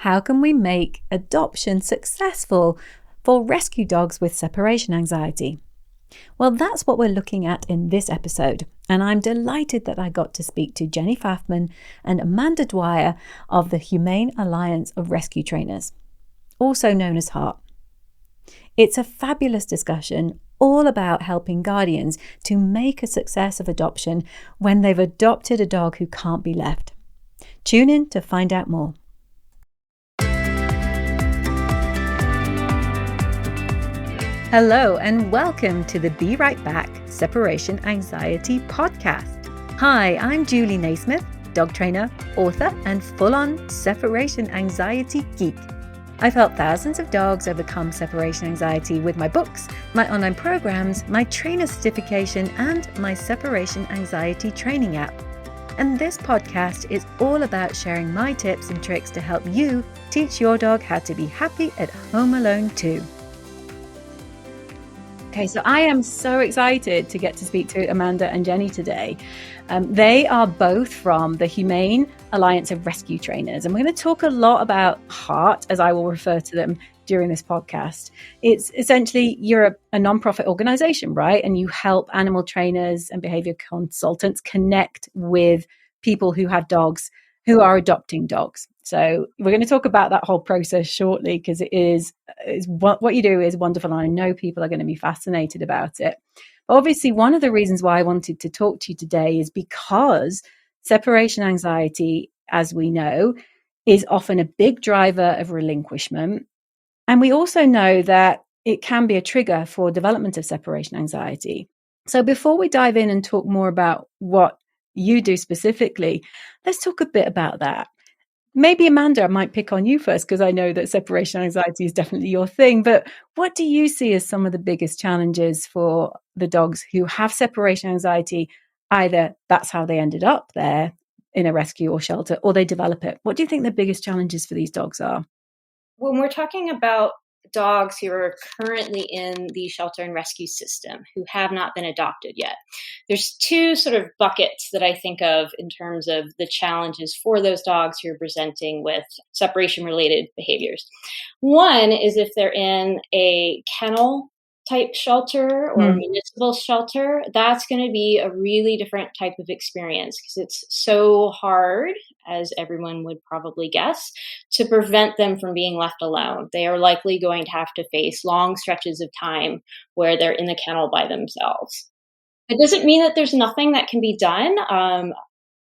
How can we make adoption successful for rescue dogs with separation anxiety? Well, that's what we're looking at in this episode, and I'm delighted that I got to speak to Jenni Pfafman and Amanda Dwyer of the Humane Alliance of Rescue Trainers, also known as HART. It's a fabulous discussion all about helping guardians to make a success of adoption when they've adopted a dog who can't be left. Tune in to find out more. Hello and welcome to the Be Right Back Separation Anxiety Podcast. Hi, I'm Julie Naismith, dog trainer, author, and full-on separation anxiety geek. I've helped thousands of dogs overcome separation anxiety with my books, my online programs, my trainer certification, and my separation anxiety training app. And this podcast is all about sharing my tips and tricks to help you teach your dog how to be happy at home alone too. Okay, so I am so excited to get to speak to Amanda and Jenni today. They are both from the Humane Alliance of Rescue Trainers, and we're going to talk a lot about HART, as I will refer to them during this podcast. It's essentially, you're a nonprofit organization, right? And you help animal trainers and behavior consultants connect with people who have dogs who are adopting dogs. So we're going to talk about that whole process shortly, because it is what you do is wonderful, and I know people are going to be fascinated about it. But obviously, one of the reasons why I wanted to talk to you today is because separation anxiety, as we know, is often a big driver of relinquishment. And we also know that it can be a trigger for development of separation anxiety. So before we dive in and talk more about what you do specifically, let's talk a bit about that. Maybe Amanda, I might pick on you first, because I know that separation anxiety is definitely your thing. But what do you see as some of the biggest challenges for the dogs who have separation anxiety? Either that's how they ended up there in a rescue or shelter, or they develop it. What do you think the biggest challenges for these dogs are? When we're talking about dogs who are currently in the shelter and rescue system who have not been adopted yet, there's two sort of buckets that I think of in terms of the challenges for those dogs who are presenting with separation related behaviors. One is if they're in a kennel type shelter or municipal shelter, that's going to be a really different type of experience, because it's so hard, as everyone would probably guess, to prevent them from being left alone. They are likely going to have to face long stretches of time where they're in the kennel by themselves. It doesn't mean that there's nothing that can be done.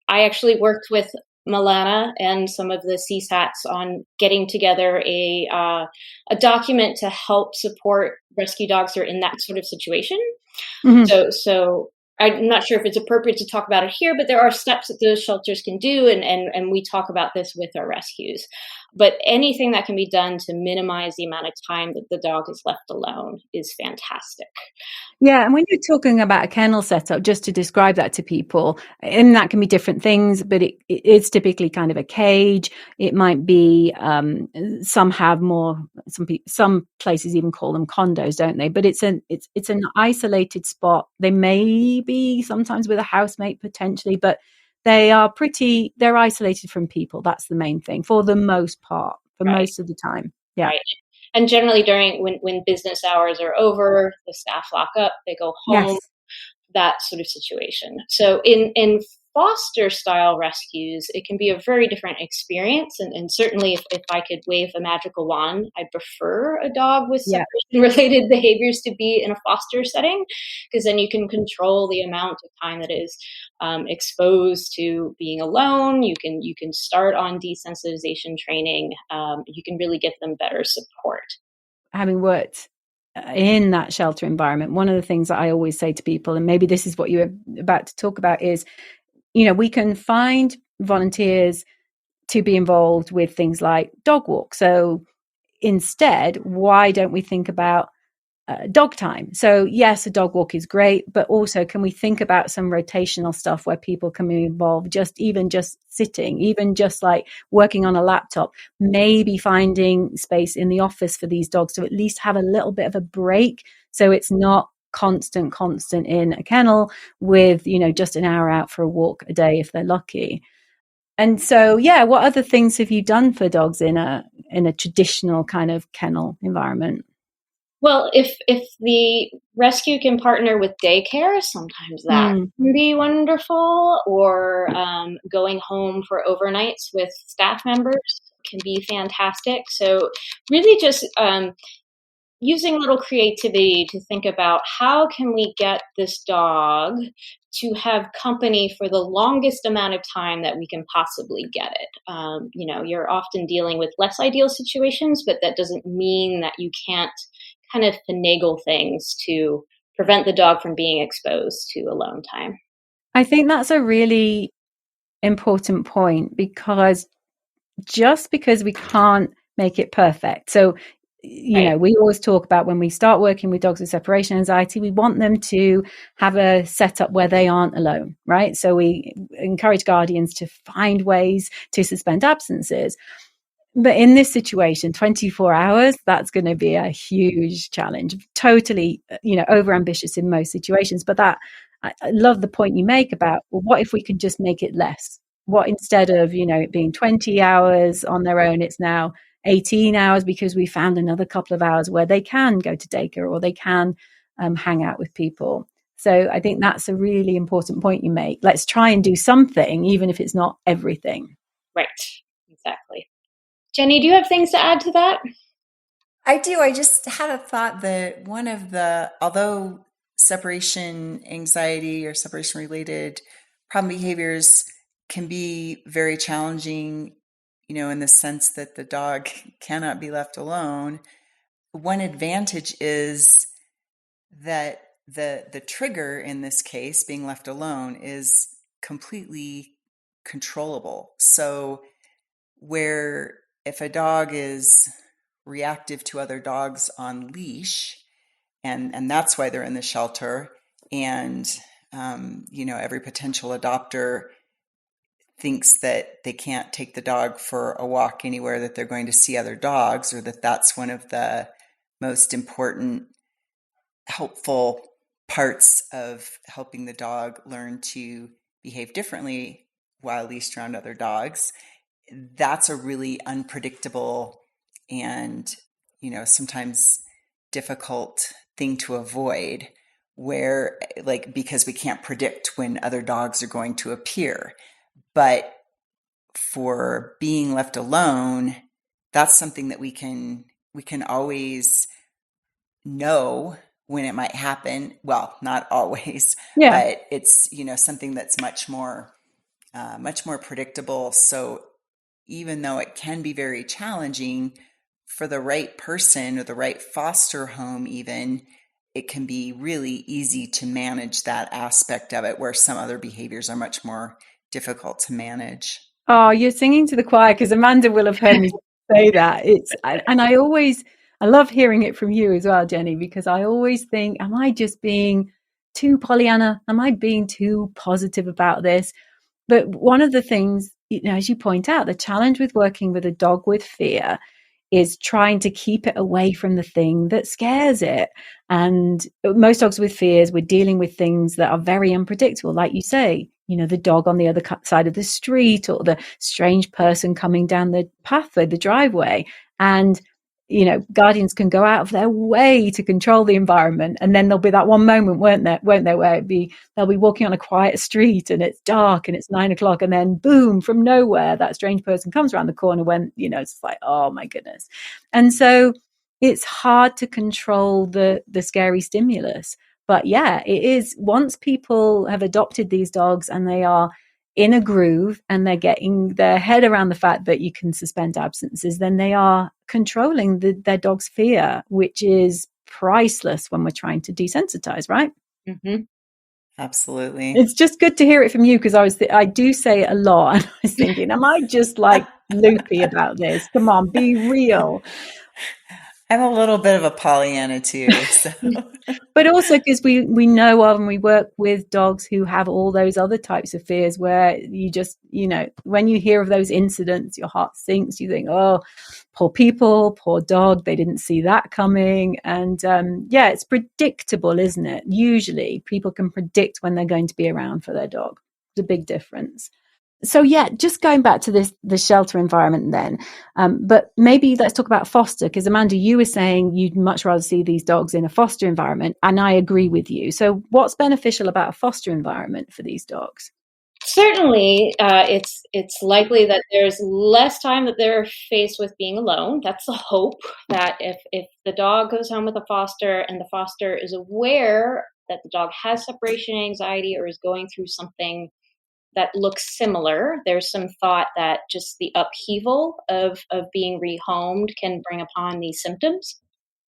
I actually worked with Milana and some of the CSATs on getting together a document to help support rescue dogs who are in that sort of situation. Mm-hmm. So I'm not sure if it's appropriate to talk about it here, but there are steps that those shelters can do, and we talk about this with our rescues. But anything that can be done to minimize the amount of time that the dog is left alone is fantastic. Yeah, and when you're talking about a kennel setup, just to describe that to people, and that can be different things, but it's typically kind of a cage. It might be some have more. Some places even call them condos, don't they? But it's an isolated spot. They may be sometimes with a housemate potentially, but they're isolated from people. That's the main thing for the most part, for most of the time. Yeah. Right. And generally when business hours are over, the staff lock up, they go home, yes. That sort of situation. So in foster style rescues, it can be a very different experience. And certainly if I could wave a magical wand, I prefer a dog with separation related behaviors to be in a foster setting, because then you can control the amount of time that is exposed to being alone. You can start on desensitization training. You can really give them better support. Having worked in that shelter environment, one of the things that I always say to people, and maybe this is what you were about to talk about, is, we can find volunteers to be involved with things like dog walk. So instead, why don't we think about dog time? So yes, a dog walk is great, but also can we think about some rotational stuff where people can be involved, just sitting, even just like working on a laptop, maybe finding space in the office for these dogs to at least have a little bit of a break, so it's not constant in a kennel with, just an hour out for a walk a day if they're lucky. And so, yeah, what other things have you done for dogs in a traditional kind of kennel environment? Well, if the rescue can partner with daycare, sometimes that Mm. can be wonderful, or going home for overnights with staff members can be fantastic. So really just using a little creativity to think about how can we get this dog to have company for the longest amount of time that we can possibly get it. You're often dealing with less ideal situations, but that doesn't mean that you can't kind of finagle things to prevent the dog from being exposed to alone time. I think that's a really important point, because just because we can't make it perfect. So, Right. we always talk about when we start working with dogs with separation anxiety, we want them to have a setup where they aren't alone, right? So we encourage guardians to find ways to suspend absences. But in this situation, 24 hours, that's going to be a huge challenge. Totally, over ambitious in most situations. But I love the point you make about, well, what if we can just make it less? What, instead of, it being 20 hours on their own, it's now 18 hours because we found another couple of hours where they can go to daycare or they can hang out with people. So I think that's a really important point you make. Let's try and do something, even if it's not everything. Right. Exactly. Jenny, do you have things to add to that? I do. I just had a thought that although separation anxiety or separation related problem behaviors can be very challenging, in the sense that the dog cannot be left alone, one advantage is that the trigger in this case, being left alone, is completely controllable. So where if a dog is reactive to other dogs on leash, and that's why they're in the shelter, and every potential adopter thinks that they can't take the dog for a walk anywhere that they're going to see other dogs, or that's one of the most important helpful parts of helping the dog learn to behave differently while leashed around other dogs. That's a really unpredictable and, sometimes difficult thing to avoid, where, like, because we can't predict when other dogs are going to appear. But for being left alone, that's something that we can always know when it might happen. Well, not always, Yeah. but it's, something that's much more predictable. So even though it can be very challenging for the right person or the right foster home, even, it can be really easy to manage that aspect of it, where some other behaviors are much more difficult to manage. Oh, you're singing to the choir, because Amanda will have heard me say that. And I love hearing it from you as well, Jenny, because I always think, am I just being too Pollyanna? Am I being too positive about this? But one of the things, as you point out, the challenge with working with a dog with fear is trying to keep it away from the thing that scares it. And most dogs with fears, we're dealing with things that are very unpredictable. Like you say, the dog on the other side of the street, or the strange person coming down the pathway, the driveway. And guardians can go out of their way to control the environment. And then there'll be that one moment, won't there, where they'll be walking on a quiet street and it's dark and it's 9 o'clock, and then boom, from nowhere, that strange person comes around the corner when, it's like, oh my goodness. And so it's hard to control the scary stimulus. But yeah, it is, once people have adopted these dogs and they are in a groove and they're getting their head around the fact that you can suspend absences, then they are controlling their dog's fear, which is priceless when we're trying to desensitize, right? Mm-hmm. Absolutely. It's just good to hear it from you, because I do say it a lot, and I was thinking, am I just like loopy about this? Come on, be real. I'm a little bit of a Pollyanna too, so. But also because we know of and we work with dogs who have all those other types of fears, where you just, when you hear of those incidents, your heart sinks. You think, oh, poor people, poor dog, they didn't see that coming. And yeah, it's predictable, isn't it? Usually people can predict when they're going to be around for their dog. It's a big difference. So yeah, just going back to the shelter environment then, but maybe let's talk about foster, because Amanda, you were saying you'd much rather see these dogs in a foster environment, and I agree with you. So what's beneficial about a foster environment for these dogs? Certainly, it's likely that there's less time that they're faced with being alone. That's the hope, that if the dog goes home with a foster and the foster is aware that the dog has separation anxiety or is going through something that looks similar, there's some thought that just the upheaval of being rehomed can bring upon these symptoms.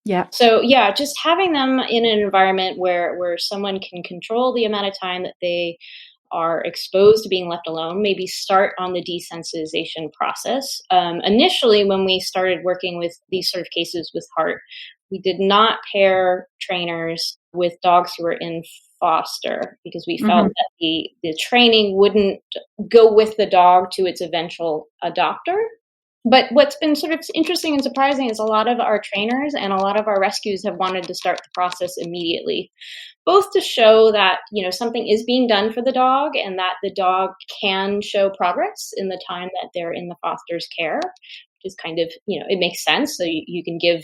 Yeah. So yeah, just having them in an environment where someone can control the amount of time that they are exposed to being left alone, maybe start on the desensitization process. Initially, when we started working with these sort of cases with heart, we did not pair trainers with dogs who were in foster because we felt Mm-hmm. that the training wouldn't go with the dog to its eventual adopter. But what's been sort of interesting and surprising is a lot of our trainers and a lot of our rescues have wanted to start the process immediately, both to show that something is being done for the dog and that the dog can show progress in the time that they're in the foster's care, which is kind of it makes sense. So you can give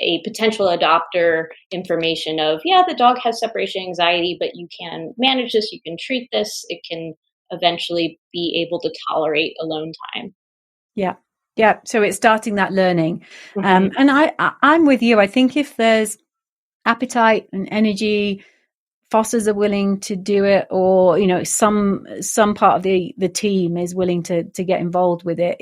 a potential adopter information of, yeah, the dog has separation anxiety, but you can manage this, you can treat this, it can eventually be able to tolerate alone time. Yeah. Yeah. So it's starting that learning. Mhm. And I'm with you. I think if there's appetite and energy, fosters are willing to do it, or some part of the team is willing to get involved with it,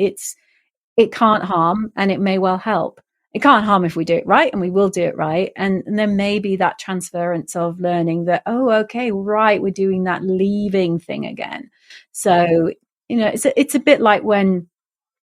it can't harm, and it may well help. It can't harm if we do it right, and we will do it right, and then maybe that transference of learning that, oh, okay, right, we're doing that leaving thing again. So it's a bit like when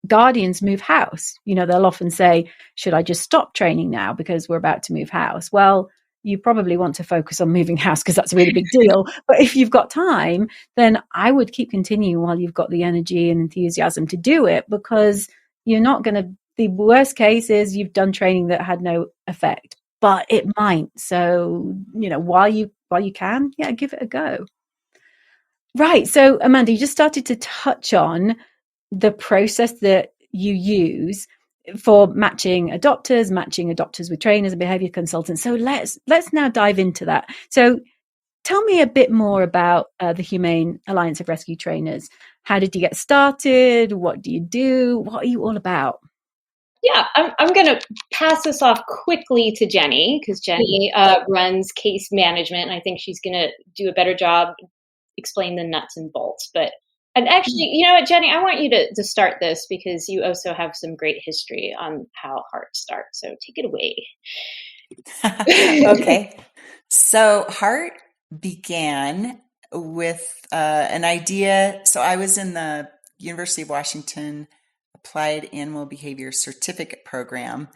guardians move house. They'll often say, should I just stop training now because we're about to move house? Well, you probably want to focus on moving house because that's a really big deal. But if you've got time, then I would keep continuing while you've got the energy and enthusiasm to do it, because you're not going to, the worst case is you've done training that had no effect, but it might. So, while you can, yeah, give it a go. Right. So, Amanda, you just started to touch on the process that you use for matching adopters with trainers and behavior consultants. So let's now dive into that. So tell me a bit more about the Humane Alliance of Rescue Trainers. How did you get started? What do you do? What are you all about? Yeah, I'm going to pass this off quickly to Jenni because Jenni runs case management, and I think she's going to do a better job explain the nuts and bolts. And actually, you know what, Jenni, I want you to start this because you also have some great history on how Heart starts. So take it away. Okay. So Heart began with an idea. So I was in the University of Washington Applied Animal Behavior Certificate Program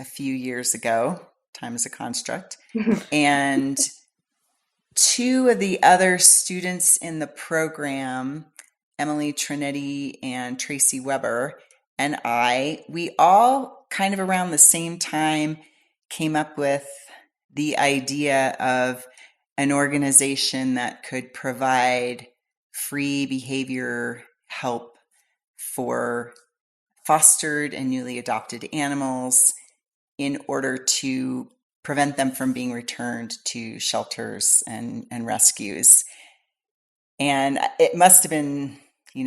a few years ago. Time is a construct. And two of the other students in the program, Emily Trinetti and Tracy Weber, and we all kind of around the same time came up with the idea of an organization that could provide free behavior help for fostered and newly adopted animals in order to prevent them from being returned to shelters and rescues. And it must have been,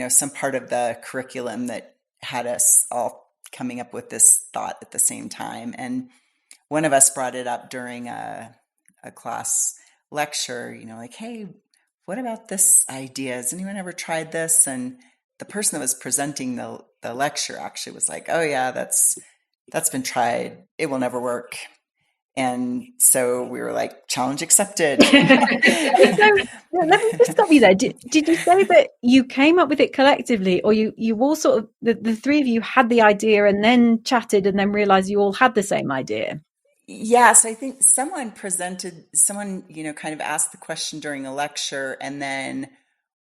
some part of the curriculum that had us all coming up with this thought at the same time. And one of us brought it up during a class lecture, like, hey, what about this idea? Has anyone ever tried this? And the person that was presenting the lecture actually was like, oh yeah, that's been tried. It will never work. And so we were like, challenge accepted. So let me just stop you there. Did you say that you came up with it collectively, or you all sort of, the three of you had the idea and then chatted and then realized you all had the same idea? Yes, I think someone, kind of asked the question during a lecture, and then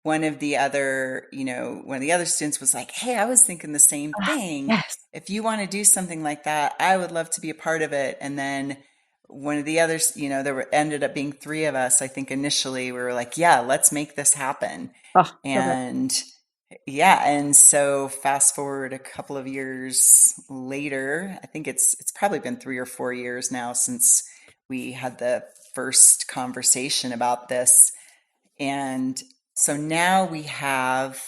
one of the other students was like, hey, I was thinking the same thing. Yes. If you want to do something like that, I would love to be a part of it. And then one of the others, ended up being three of us. I think initially we were like, yeah, let's make this happen. Oh, love it. And Yeah, and so fast forward a couple of years later, I think it's probably been 3 or 4 years now since we had the first conversation about this. And so now we have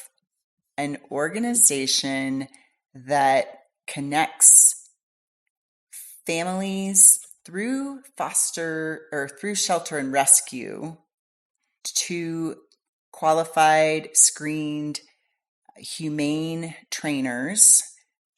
an organization that connects families through foster or through shelter and rescue to qualified, screened, humane trainers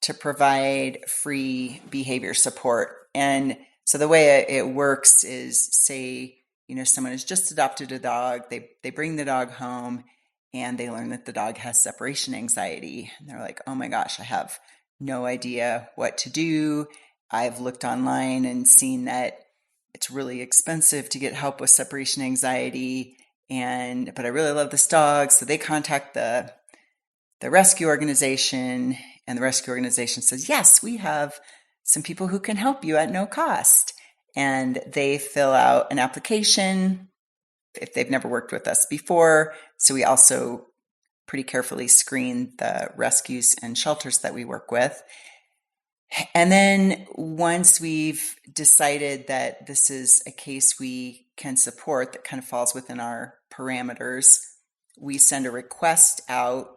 to provide free behavior support. And so the way it works is, say, someone has just adopted a dog, they bring the dog home and they learn that the dog has separation anxiety. And they're like, oh my gosh, I have no idea what to do. I've looked online and seen that it's really expensive to get help with separation anxiety. But I really love this dog. So they contact the rescue organization, and the rescue organization says, yes, we have some people who can help you at no cost. And they fill out an application if they've never worked with us before. So we also pretty carefully screen the rescues and shelters that we work with. And then once we've decided that this is a case we can support that kind of falls within our parameters, we send a request out.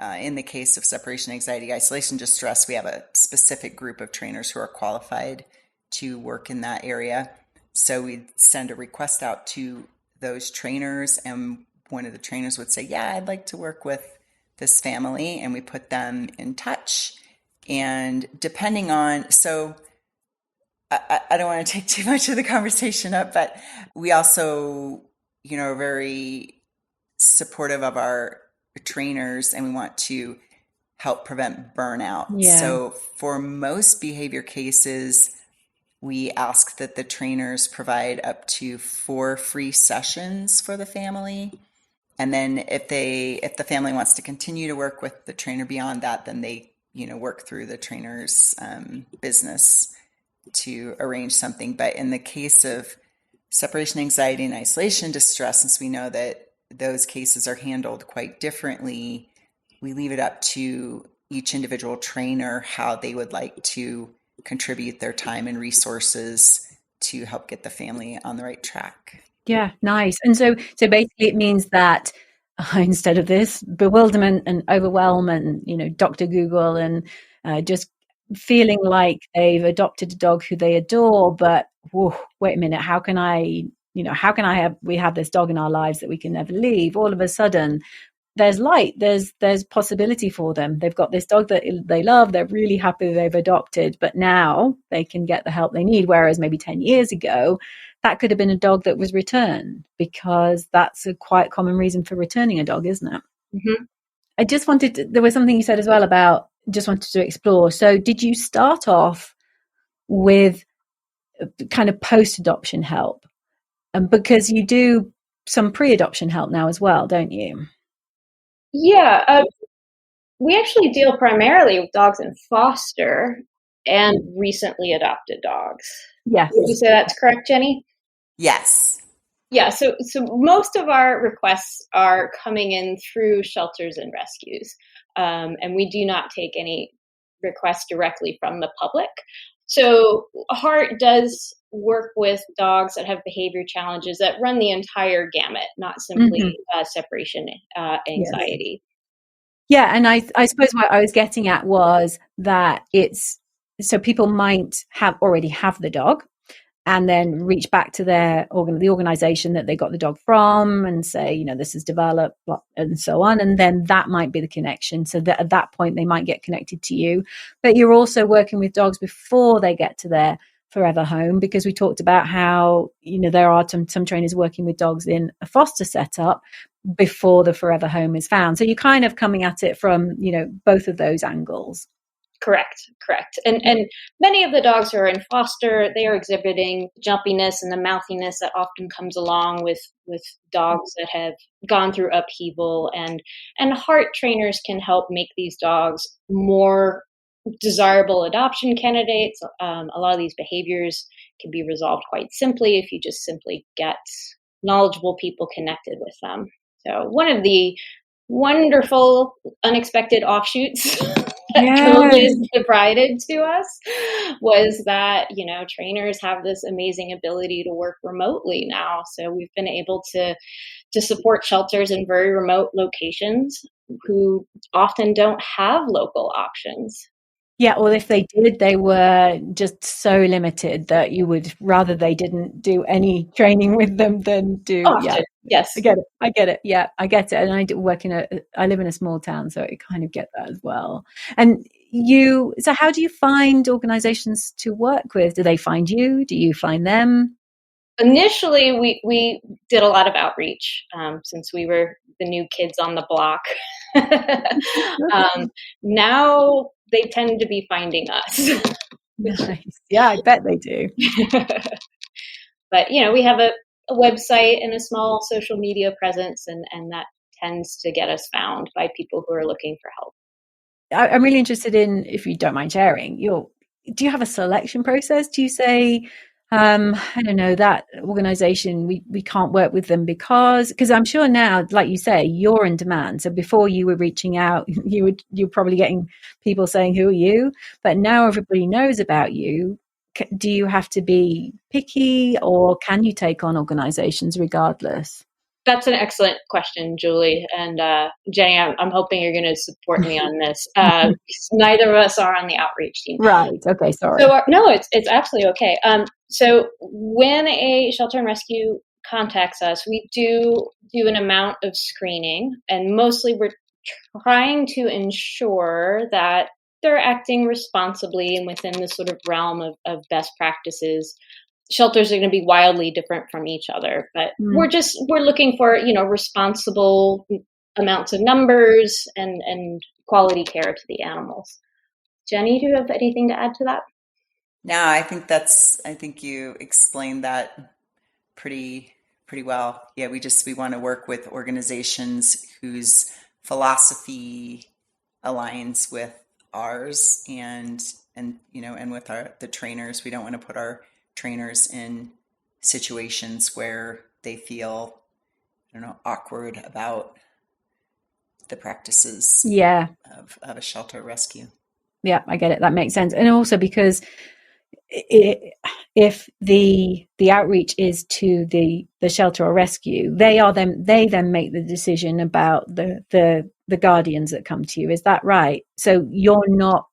In the case of separation anxiety, isolation distress, we have a specific group of trainers who are qualified to work in that area. So we send a request out to those trainers, and one of the trainers would say, yeah, I'd like to work with this family, and we put them in touch. And depending on, so I don't want to take too much of the conversation up, but we also, are very supportive of our trainers, and we want to help prevent burnout. Yeah. So for most behavior cases, we ask that the trainers provide up to 4 free sessions for the family. And then if the family wants to continue to work with the trainer beyond that, then they, work through the trainer's business to arrange something. But in the case of separation anxiety and isolation distress, since we know that those cases are handled quite differently, we leave it up to each individual trainer how they would like to contribute their time and resources to help get the family on the right track. Yeah, nice. And so basically it means that instead of this bewilderment and overwhelm and, Dr. Google and just feeling like they've adopted a dog who they adore, but whoa, wait a minute, how can we have this dog in our lives that we can never leave? All of a sudden, there's light, there's possibility for them. They've got this dog that they love, they're really happy they've adopted, but now they can get the help they need. Whereas maybe 10 years ago, that could have been a dog that was returned, because that's a quite common reason for returning a dog, isn't it? Mm-hmm. There was something you said as well about just wanted to explore. So did you start off with kind of post-adoption help? And because you do some pre-adoption help now as well, don't you? Yeah, we actually deal primarily with dogs in foster and recently adopted dogs. Yes. Would you say that's correct, Jenny? Yes. Yeah, so most of our requests are coming in through shelters and rescues, and we do not take any requests directly from the public. So Heart does work with dogs that have behavior challenges that run the entire gamut, not simply separation anxiety. Yeah, and I suppose what I was getting at was that so people might already have the dog, and then reach back to the organization that they got the dog from and say, this is developed and so on. And then that might be the connection. So that at that point, they might get connected to you. But you're also working with dogs before they get to their forever home, because we talked about how, there are some trainers working with dogs in a foster setup before the forever home is found. So you're kind of coming at it from, both of those angles. Correct. And many of the dogs who are in foster, they are exhibiting jumpiness and the mouthiness that often comes along with dogs that have gone through upheaval, and Heart trainers can help make these dogs more desirable adoption candidates. A lot of these behaviors can be resolved quite simply if you just simply get knowledgeable people connected with them. So one of the wonderful unexpected offshoots that Yes. COVID provided to us was that, trainers have this amazing ability to work remotely now. So we've been able to support shelters in very remote locations who often don't have local options. Yeah, or if they did, they were just so limited that you would rather they didn't do any training with them than do. Yeah, Often, yes. I get it. I get it. Yeah, I get it. And I live in a small town, so I kind of get that as well. And so how do you find organizations to work with? Do they find you? Do you find them? Initially, we did a lot of outreach since we were the new kids on the block. Now they tend to be finding us. Nice. Yeah, I bet they do. But we have a website and a small social media presence, and that tends to get us found by people who are looking for help. I'm really interested in, if you don't mind sharing, do you have a selection process? Do you say, I don't know, that organization, we can't work with them because I'm sure now, like you say, you're in demand. So before you were reaching out, you're probably getting people saying, who are you? But now everybody knows about you. Do you have to be picky, or can you take on organizations regardless? That's an excellent question, Julie. And Jenny, I'm hoping you're going to support me on this. Neither of us are on the outreach team. Right. Okay. Sorry. So no, it's absolutely okay. So when a shelter and rescue contacts us, we do an amount of screening, and mostly we're trying to ensure that they're acting responsibly and within the sort of realm of best practices. Shelters are going to be wildly different from each other, but we're looking for, responsible amounts of numbers and quality care to the animals. Jenny, do you have anything to add to that? No, I think you explained that pretty well. Yeah, we want to work with organizations whose philosophy aligns with ours, and with the trainers. We don't want to put our trainers in situations where they feel, I don't know, awkward about the practices Yeah. of a shelter rescue. Yeah, I get it. That makes sense. And also because if the outreach is to the shelter or rescue, they then make the decision about the guardians that come to you. Is that right? So you're not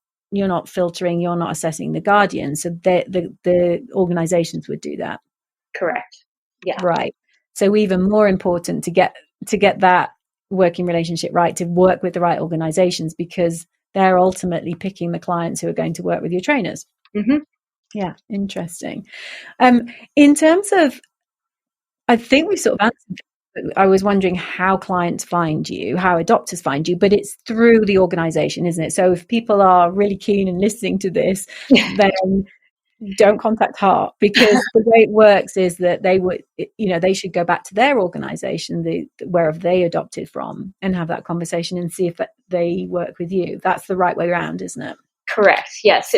filtering, you're not assessing the guardians. So the organizations would do that. Correct. Yeah. Right. So even more important to get that working relationship right, to work with the right organizations, because they're ultimately picking the clients who are going to work with your trainers. Mm-hmm. Yeah, interesting. In terms of, I think we've sort of answered. I was wondering how clients find you, how adopters find you, but it's through the organization, isn't it? So if people are really keen and listening to this, then don't contact Heart, because the way it works is that they should go back to their organization, wherever they adopted from, and have that conversation and see if they work with you. That's the right way around, isn't it? Correct. Yes.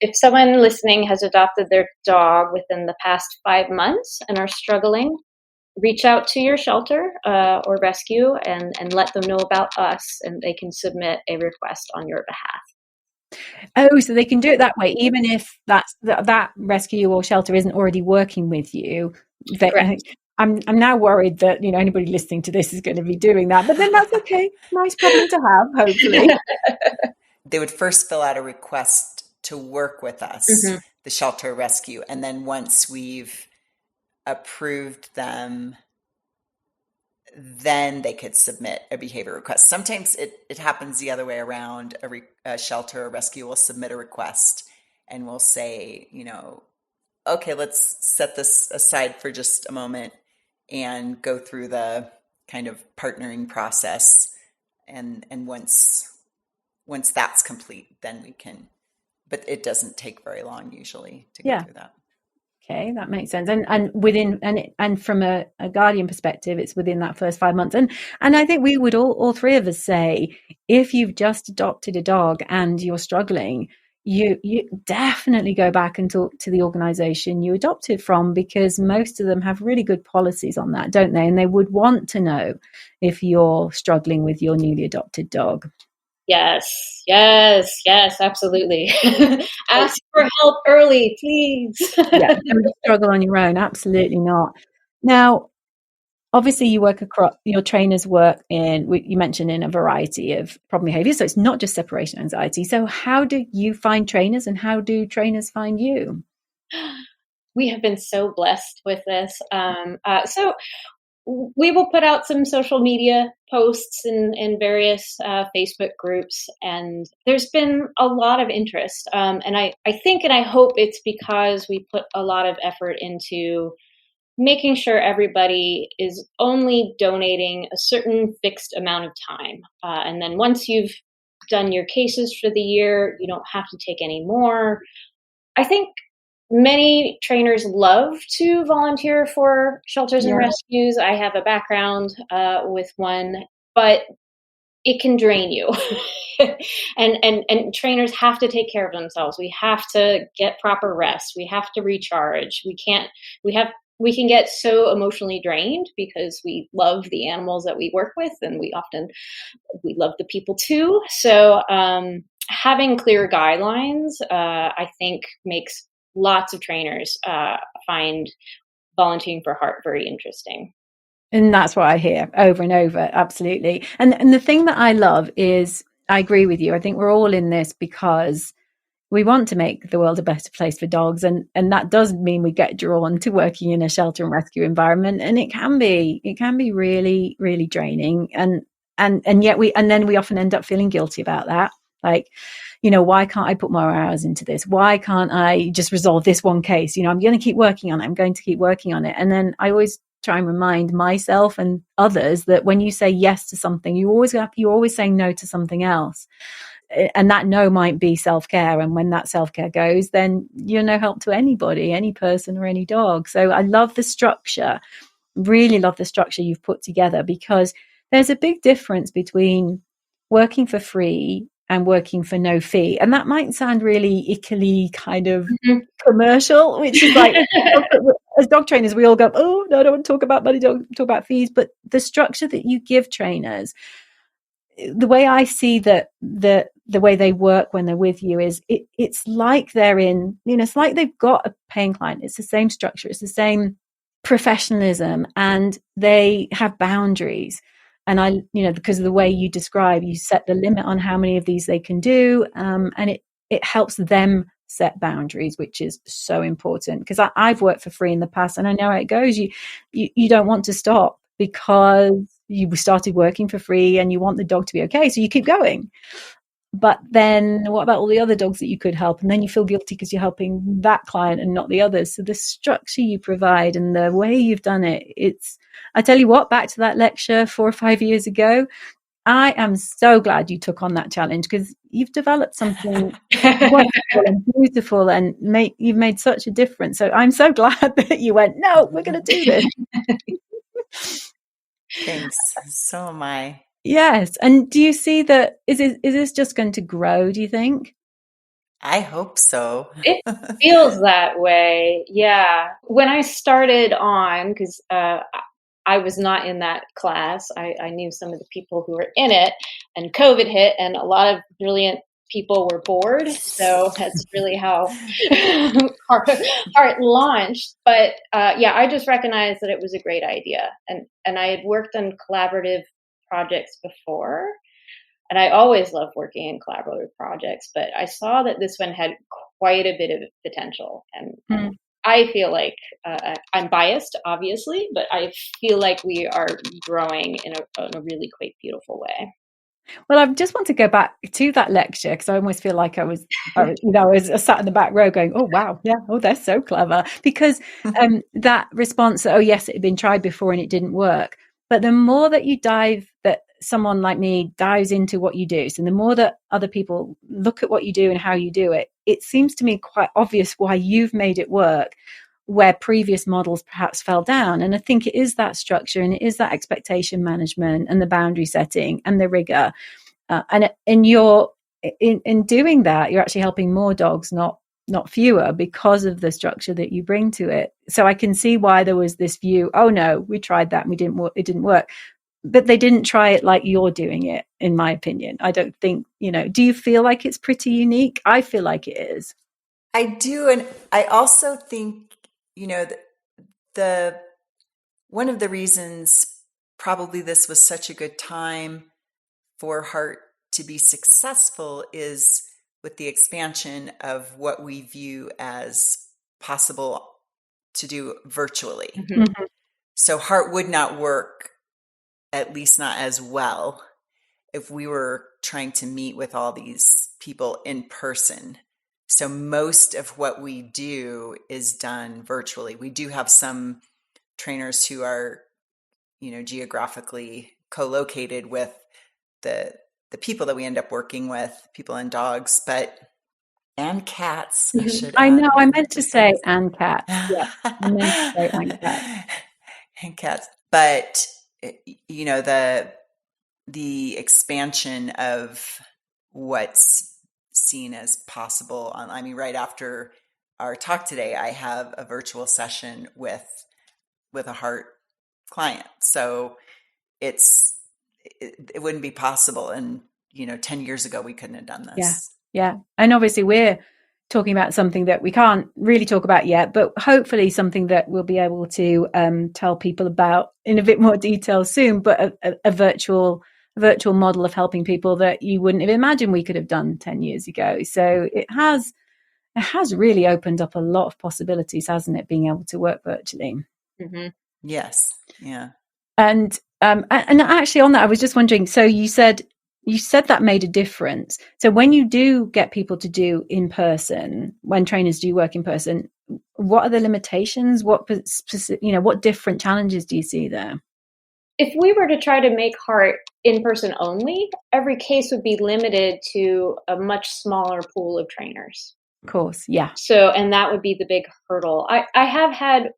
If someone listening has adopted their dog within the past 5 months and are struggling, reach out to your shelter or rescue and let them know about us, and they can submit a request on your behalf. Oh, so they can do it that way, even if that rescue or shelter isn't already working with you. I'm now worried that anybody listening to this is going to be doing that, but then that's okay. Nice problem to have, hopefully. They would first fill out a request to work with us, Mm-hmm. the shelter rescue, and then once we've approved them, then they could submit a behavior request. Sometimes it happens the other way around. A shelter or rescue will submit a request and we'll say, okay, let's set this aside for just a moment and go through the kind of partnering process. And once that's complete, then we can, but it doesn't take very long usually to go through that. Okay, that makes sense. And from a guardian perspective, it's within that first 5 months. And I think we would all three of us say, if you've just adopted a dog and you're struggling, you definitely go back and talk to the organization you adopted from, because most of them have really good policies on that, don't they? And they would want to know if you're struggling with your newly adopted dog. Yes, yes, yes, absolutely. Ask for help early, please. Yeah, don't struggle on your own. Absolutely not. Now, obviously, you work across, your trainers work in, you mentioned, in a variety of problem behaviors. So it's not just separation anxiety. So how do you find trainers, and how do trainers find you? We have been so blessed with this. So we will put out some social media posts in various Facebook groups, and there's been a lot of interest. And I think and I hope it's because we put a lot of effort into making sure everybody is only donating a certain fixed amount of time. And then once you've done your cases for the year, you don't have to take any more. I think many trainers love to volunteer for shelters and Yeah. rescues. I have a background with one, but it can drain you. And trainers have to take care of themselves. We have to get proper rest. We have to recharge. We can get so emotionally drained because we love the animals that we work with, and we love the people too. So having clear guidelines, I think, makes lots of trainers find volunteering for heart very interesting. And that's what I hear over and over. Absolutely. And the thing that I love is, I agree with you. I think we're all in this because we want to make the world a better place for dogs. And that does mean we get drawn to working in a shelter and rescue environment. And it can be really, really draining. And yet then we often end up feeling guilty about that. Like, why can't I put more hours into this? Why can't I just resolve this one case? I'm going to keep working on it. I'm going to keep working on it. And then I always try and remind myself and others that when you say yes to something, you're always saying no to something else. And that no might be self-care. And when that self-care goes, then you're no help to anybody, any person or any dog. So I love the structure, really love the structure you've put together, because there's a big difference between working for free and working for no fee. And that might sound really ickily kind of commercial, which is like, as dog trainers, we all go, oh, no, I don't want to talk about money, don't talk about fees. But the structure that you give trainers, the way I see that the way they work when they're with you is it's like they're in, it's like they've got a paying client. It's the same structure. It's the same professionalism, and they have boundaries. And because of the way you describe, you set the limit on how many of these they can do. And it helps them set boundaries, which is so important, because I've worked for free in the past, and I know how it goes. You don't want to stop because you started working for free and you want the dog to be okay. So you keep going. But then what about all the other dogs that you could help? And then you feel guilty because you're helping that client and not the others. So the structure you provide and the way you've done it, I tell you what, back to that lecture 4 or 5 years ago, I am so glad you took on that challenge, because you've developed something wonderful and beautiful, and you've made such a difference. So I'm so glad that you went, no, we're going to do this. Thanks. So am I. Yes. And do you see that, is this just going to grow, do you think? I hope so. It feels that way. Yeah. When I started on, because I was not in that class, I knew some of the people who were in it, and COVID hit, and a lot of brilliant people were bored. So that's really how Art launched. But I just recognized that it was a great idea. And I had worked on collaborative projects before. And I always love working in collaborative projects, but I saw that this one had quite a bit of potential. And I feel like I'm biased, obviously, but I feel like we are growing in a really quite beautiful way. Well, I just want to go back to that lecture, because I almost feel like I was sat in the back row going, oh, wow. Yeah. Oh, they're so clever. Because that response, oh, yes, it had been tried before and it didn't work. But the more that that someone like me dives into what you do, so the more that other people look at what you do and how you do it, it seems to me quite obvious why you've made it work where previous models perhaps fell down. And I think it is that structure, and it is that expectation management and the boundary setting and the rigor. And in your in doing that, you're actually helping more dogs, not fewer, because of the structure that you bring to it. So I can see why there was this view, oh no, we tried that and it didn't work. But they didn't try it like you're doing it, in my opinion. I don't think, do you feel like it's pretty unique? I feel like it is. I do. And I also think, the one of the reasons probably this was such a good time for Heart to be successful is with the expansion of what we view as possible to do virtually. Mm-hmm. So Heart would not work, at least not as well, if we were trying to meet with all these people in person. So most of what we do is done virtually. We do have some trainers who are, geographically co-located with the people that we end up working with, people and dogs, and cats. I should I add. know. I meant to say and cats. Yeah, I meant to say and cats. And cats, but the expansion of what's seen as possible. I mean, right after our talk today, I have a virtual session with a Heart client. So it wouldn't be possible. And 10 years ago, we couldn't have done this. Yeah. And obviously we're talking about something that we can't really talk about yet, but hopefully something that we'll be able to tell people about in a bit more detail soon, but a virtual model of helping people that you wouldn't have imagined we could have done 10 years ago. So it has really opened up a lot of possibilities, hasn't it, being able to work virtually? Mm-hmm. Yes. Yeah. And actually on that, I was just wondering, so you said that made a difference. So when you do get people to do in person, when trainers do work in person, what are the limitations? What different challenges do you see there? If we were to try to make Heart in person only, every case would be limited to a much smaller pool of trainers. Of course, yeah. So, and that would be the big hurdle. I have had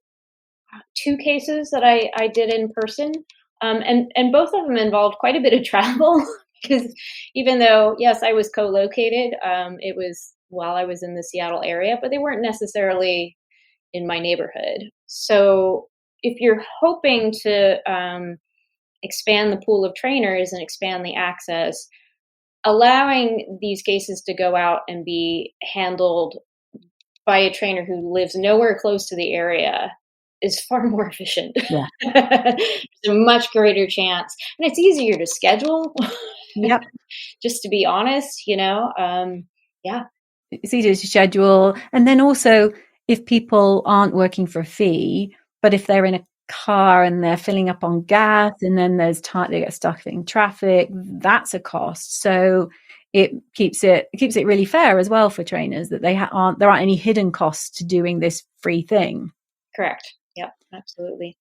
2 cases that I did in person, and both of them involved quite a bit of travel because even though, yes, I was co-located, it was while I was in the Seattle area, but they weren't necessarily in my neighborhood. So if you're hoping to expand the pool of trainers and expand the access, allowing these cases to go out and be handled by a trainer who lives nowhere close to the area is far more efficient. Yeah. There's a much greater chance. And it's easier to schedule. Yep. Just to be honest, yeah. It's easier to schedule. And then also, if people aren't working for a fee, but if they're in a car and they're filling up on gas and then there's time, they get stuck in traffic, that's a cost. So it keeps it really fair as well for trainers that there aren't any hidden costs to doing this free thing. Correct. Yep, absolutely.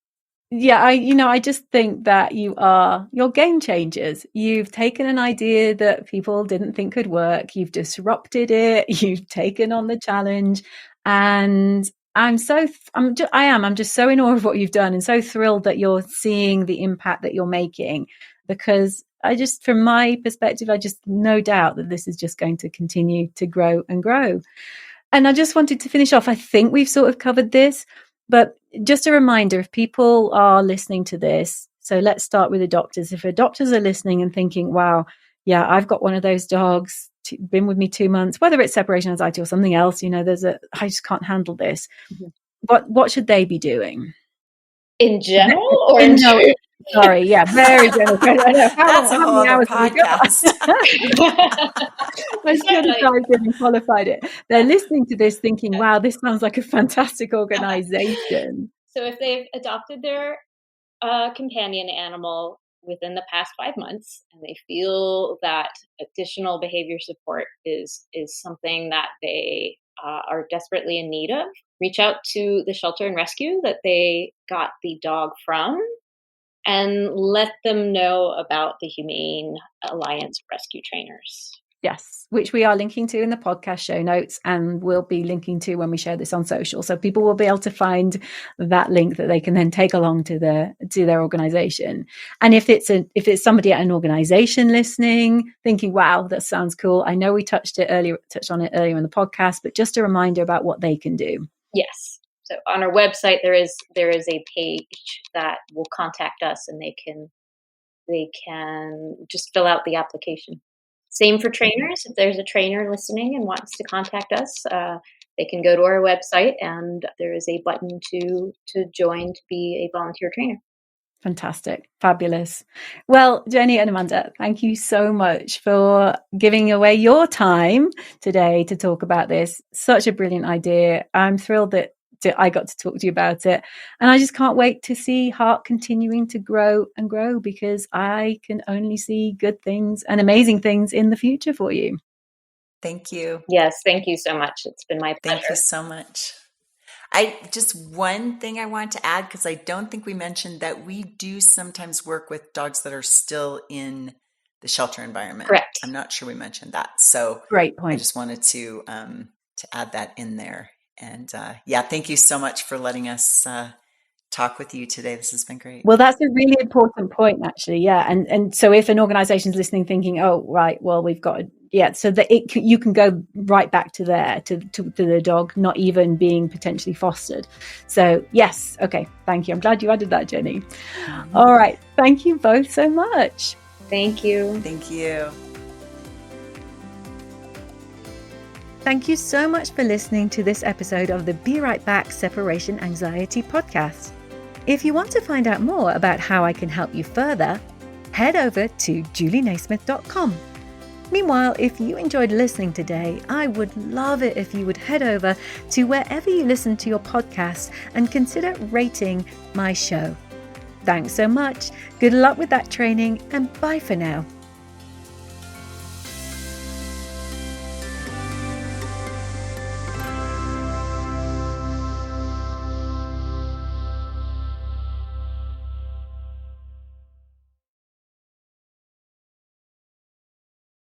Yeah, I just think that you're game changers. You've taken an idea that people didn't think could work. You've disrupted it. You've taken on the challenge, and I'm just so in awe of what you've done, and so thrilled that you're seeing the impact that you're making. Because from my perspective, I just no doubt that this is just going to continue to grow and grow. And I just wanted to finish off. I think we've sort of covered this, but just a reminder, if people are listening to this, so let's start with adopters. If adopters are listening and thinking, wow, yeah, I've got one of those dogs, been with me 2 months, whether it's separation anxiety or something else, I just can't handle this. Mm-hmm. What should they be doing? In general or sorry, yeah, very general. I know. That's a whole other podcast. I should have dived in and qualified it. They're listening to this thinking, wow, this sounds like a fantastic organization. So if they've adopted their companion animal within the past 5 months and they feel that additional behavior support is something that they are desperately in need of, reach out to the shelter and rescue that they got the dog from and let them know about the Humane Alliance rescue trainers. Yes, which we are linking to in the podcast show notes, and we'll be linking to when we share this on social. So people will be able to find that link that they can then take along to their organization. And if it's somebody at an organization listening, thinking, "Wow, that sounds cool," I know we touched on it earlier in the podcast, but just a reminder about what they can do. Yes. So on our website, there is a page that will contact us, and they can just fill out the application. Same for trainers. If there's a trainer listening and wants to contact us, they can go to our website, and there is a button to join to be a volunteer trainer. Fantastic. Fabulous. Well, Jenni and Amanda, thank you so much for giving away your time today to talk about this. Such a brilliant idea. I'm thrilled that I got to talk to you about it. And I just can't wait to see Heart continuing to grow and grow, because I can only see good things and amazing things in the future for you. Thank you. Yes, thank you so much. It's been my pleasure. Thank you so much. Just one thing I want to add, because I don't think we mentioned that we do sometimes work with dogs that are still in the shelter environment. Correct. I'm not sure we mentioned that. So great point. I just wanted to add that in there. And thank you so much for letting us talk with you today. This has been great. Well, that's a really important point, actually. Yeah. And so if an organization is listening thinking, oh, right, well, we've got so that you can go right back to there, to the dog not even being potentially fostered. So yes. Okay. Thank you. I'm glad you added that, Jenni. Mm-hmm. All right. Thank you both so much. Thank you. Thank you. Thank you so much for listening to this episode of the Be Right Back Separation Anxiety podcast. If you want to find out more about how I can help you further, head over to julienaismith.com. Meanwhile, if you enjoyed listening today, I would love it if you would head over to wherever you listen to your podcast and consider rating my show. Thanks so much. Good luck with that training, and bye for now.